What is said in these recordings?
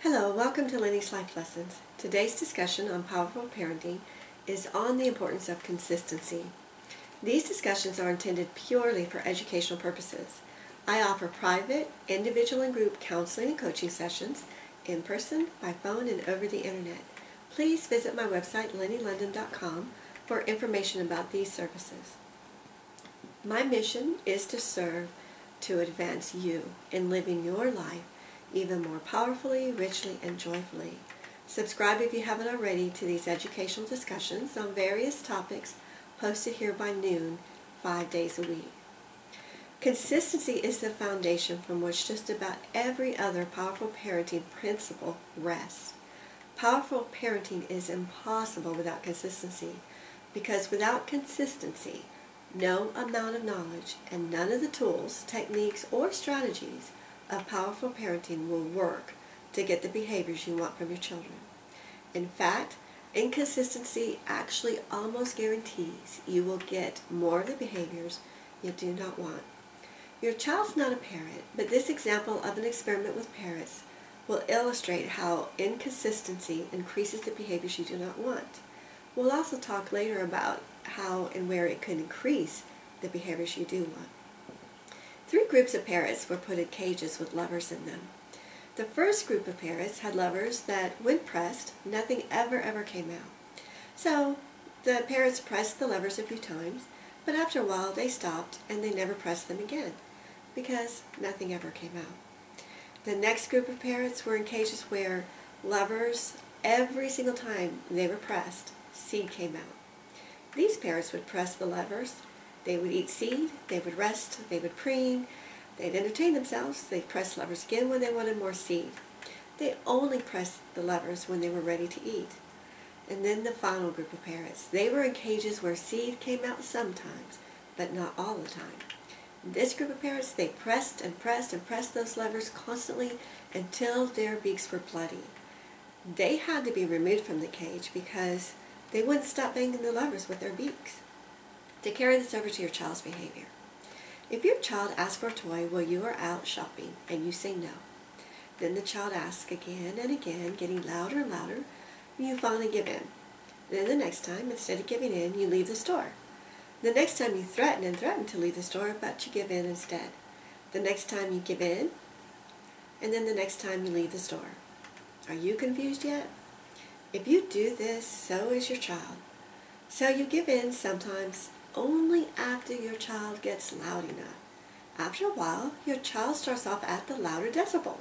Hello, welcome to Lennys Life Lessons. Today's discussion on powerful parenting is on the importance of consistency. These discussions are intended purely for educational purposes. I offer private, individual, and group counseling and coaching sessions in person, by phone, and over the internet. Please visit my website, lennylondon.com, for information about these services. My mission is to serve to advance you in living your life even more powerfully, richly, and joyfully. Subscribe if you haven't already to these educational discussions on various topics posted here by noon, 5 days a week. Consistency is the foundation from which just about every other powerful parenting principle rests. Powerful parenting is impossible without consistency, because without consistency, no amount of knowledge and none of the tools, techniques, or strategies of powerful parenting will work to get the behaviors you want from your children. In fact, inconsistency actually almost guarantees you will get more of the behaviors you do not want. Your child's not a parrot, but this example of an experiment with parrots will illustrate how inconsistency increases the behaviors you do not want. We'll also talk later about how and where it could increase the behaviors you do want. 3 groups of parrots were put in cages with levers in them. The first group of parrots had levers that, when pressed, nothing ever came out. So the parrots pressed the levers a few times, but after a while they stopped and they never pressed them again, because nothing ever came out. The next group of parrots were in cages where levers, every single time they were pressed, seed came out. These parrots would press the levers. They would eat seed, they would rest, they would preen, they'd entertain themselves, they'd press levers again when they wanted more seed. They only pressed the levers when they were ready to eat. And then the final group of parrots. They were in cages where seed came out sometimes, but not all the time. This group of parrots, they pressed and pressed and pressed those levers constantly until their beaks were bloody. They had to be removed from the cage because they wouldn't stop banging the levers with their beaks. To carry this over to your child's behavior. If your child asks for a toy while you are out shopping and you say no, then the child asks again and again, getting louder and louder, and you finally give in. Then the next time, instead of giving in, you leave the store. The next time you threaten and threaten to leave the store, but you give in instead. The next time you give in, and then the next time you leave the store. Are you confused yet? If you do this, so is your child. So you give in sometimes only after your child gets loud enough. After a while, your child starts off at the louder decibel.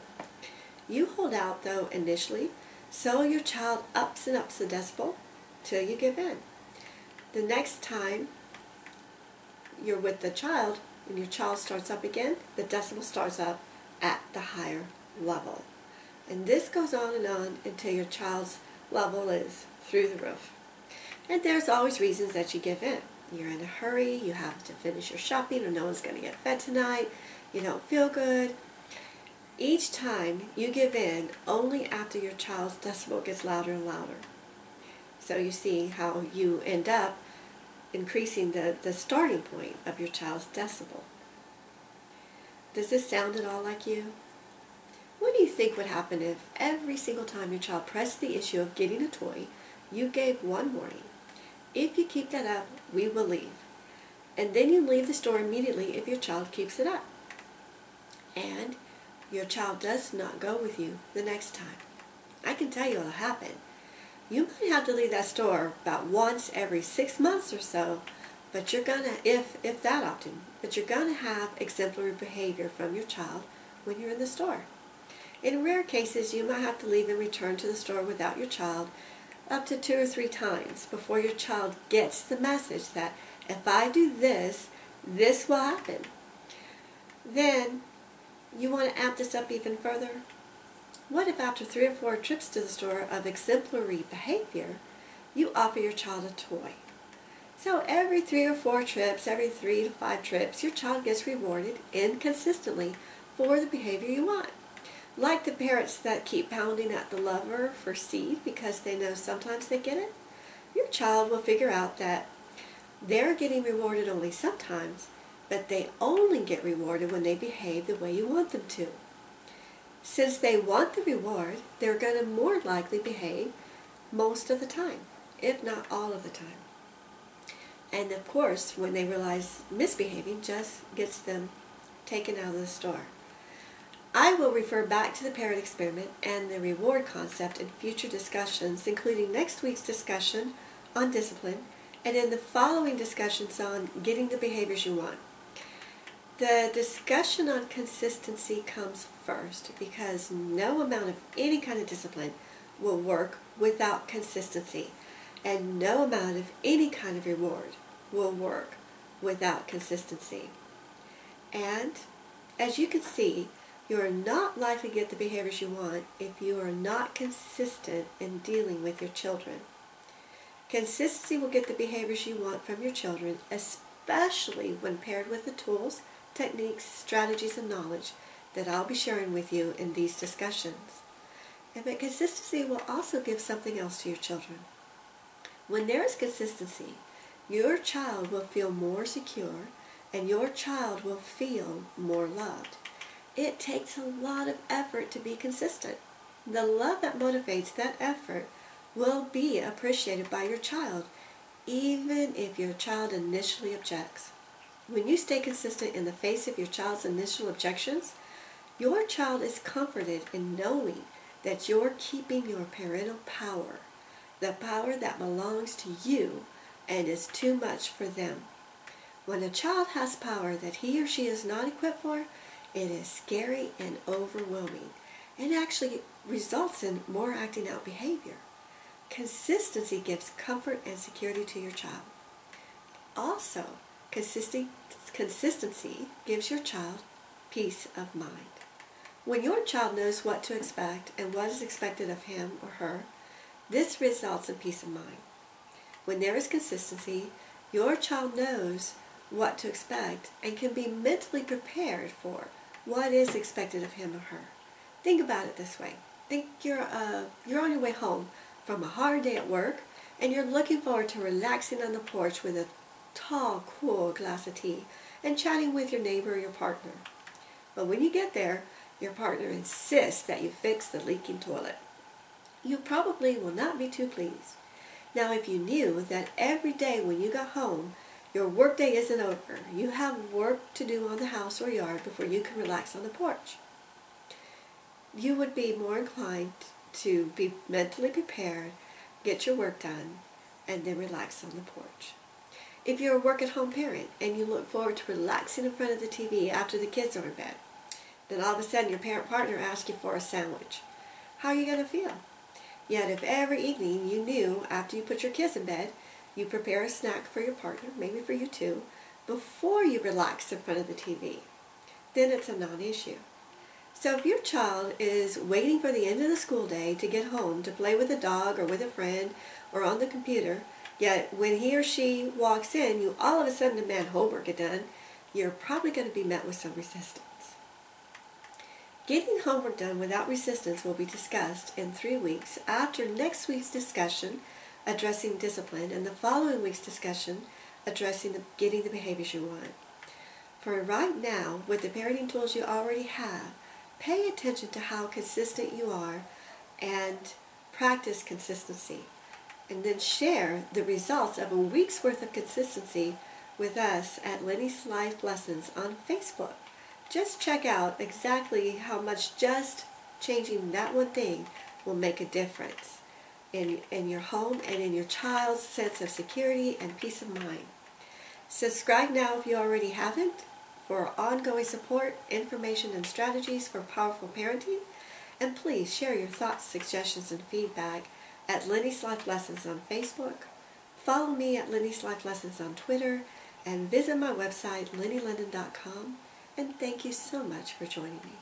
You hold out, though, initially, so your child ups and ups the decibel till you give in. The next time you're with the child and your child starts up again, the decibel starts up at the higher level. And this goes on until your child's level is through the roof. And there's always reasons that you give in. You're in a hurry, you have to finish your shopping, or no one's going to get fed tonight, you don't feel good. Each time you give in only after your child's decibel gets louder and louder. So you see how you end up increasing the starting point of your child's decibel. Does this sound at all like you? What do you think would happen if every single time your child pressed the issue of getting a toy, you gave one warning? If you keep that up, we will leave. And then you leave the store immediately if your child keeps it up. And your child does not go with you the next time. I can tell you what'll happen. You might have to leave that store about once every 6 months or so, but you're gonna, if that often, but you're gonna have exemplary behavior from your child when you're in the store. In rare cases, you might have to leave and return to the store without your child up to 2 or 3 times before your child gets the message that if I do this, this will happen. Then you want to amp this up even further. What if after 3 or 4 trips to the store of exemplary behavior, you offer your child a toy? So every 3 or 4 trips, every 3 to 5 trips, your child gets rewarded inconsistently for the behavior you want. Like the parrots that keep pounding at the lever for seed because they know sometimes they get it, your child will figure out that they're getting rewarded only sometimes, but they only get rewarded when they behave the way you want them to. Since they want the reward, they're going to more likely behave most of the time, if not all of the time. And of course, when they realize misbehaving just gets them taken out of the store. I will refer back to the parent experiment and the reward concept in future discussions, including next week's discussion on discipline and in the following discussions on getting the behaviors you want. The discussion on consistency comes first because no amount of any kind of discipline will work without consistency, and no amount of any kind of reward will work without consistency. And as you can see, you are not likely to get the behaviors you want if you are not consistent in dealing with your children. Consistency will get the behaviors you want from your children, especially when paired with the tools, techniques, strategies, and knowledge that I'll be sharing with you in these discussions. But consistency will also give something else to your children. When there is consistency, your child will feel more secure and your child will feel more loved. It takes a lot of effort to be consistent. The love that motivates that effort will be appreciated by your child, even if your child initially objects. When you stay consistent in the face of your child's initial objections, your child is comforted in knowing that you're keeping your parental power, the power that belongs to you and is too much for them. When a child has power that he or she is not equipped for, it is scary and overwhelming, and actually results in more acting out behavior. Consistency gives comfort and security to your child. Also, consistency gives your child peace of mind. When your child knows what to expect and what is expected of him or her, this results in peace of mind. When there is consistency, your child knows what to expect and can be mentally prepared for what is expected of him or her. Think about it this way. Think you're on your way home from a hard day at work and you're looking forward to relaxing on the porch with a tall, cool glass of tea and chatting with your neighbor or your partner. But when you get there, your partner insists that you fix the leaking toilet. You probably will not be too pleased. Now, if you knew that every day when you got home, your workday isn't over, you have work to do on the house or yard before you can relax on the porch, you would be more inclined to be mentally prepared, get your work done, and then relax on the porch. If you're a work-at-home parent and you look forward to relaxing in front of the TV after the kids are in bed, then all of a sudden your parent partner asks you for a sandwich. How are you going to feel? Yet if every evening you knew after you put your kids in bed, you prepare a snack for your partner, maybe for you too, before you relax in front of the TV, then it's a non-issue. So if your child is waiting for the end of the school day to get home to play with a dog or with a friend or on the computer, yet when he or she walks in, you all of a sudden demand homework get done, you're probably going to be met with some resistance. Getting homework done without resistance will be discussed in 3 weeks after next week's discussion addressing discipline and the following week's discussion addressing getting the behaviors you want. For right now, with the parenting tools you already have, pay attention to how consistent you are and practice consistency. And then share the results of a week's worth of consistency with us at Lennys Life Lessons on Facebook. Just check out exactly how much just changing that one thing will make a difference in your home and in your child's sense of security and peace of mind. Subscribe now if you already haven't for ongoing support, information, and strategies for powerful parenting. And please share your thoughts, suggestions, and feedback at Lennys Life Lessons on Facebook. Follow me at Lennys Life Lessons on Twitter and visit my website, lennylondon.com. And thank you so much for joining me.